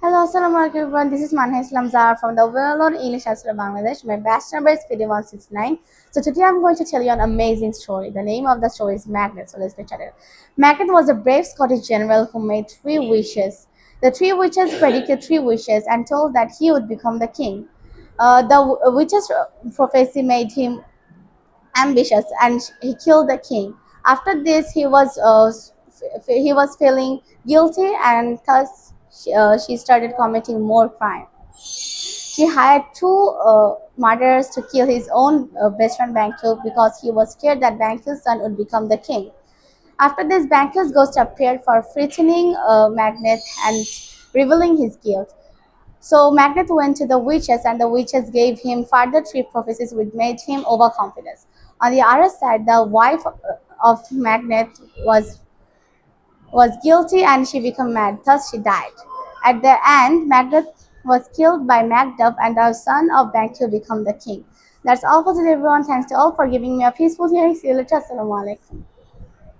Hello, assalamu alaikum everyone. This is Manha Islam Zahar from the well-known English Answer of Bangladesh. My batch number is PD169. So today I'm going to tell you an amazing story. The name of the story is Magnet. So let's get started. Magnet was a brave Scottish general who made three wishes. The three witches predicted three wishes and told that he would become the king. The witches' prophecy made him ambitious and he killed the king. After this, he was feeling guilty and thus she started committing more crime. She hired two murderers to kill his own best friend Banku because he was scared that Banku's son would become the king. After this, Banku's ghost appeared for frightening Magnet and revealing his guilt. So Magnet went to the witches, and the witches gave him further three prophecies, which made him overconfident. On the other side, the wife of Magnet was guilty, and she became mad. Thus, she died. At the end, Magnet was killed by Macduff, and the son of Banku became the king. That's all for today, everyone. Thanks to all for giving me a peaceful hearing. See you later. Assalamu alaikum.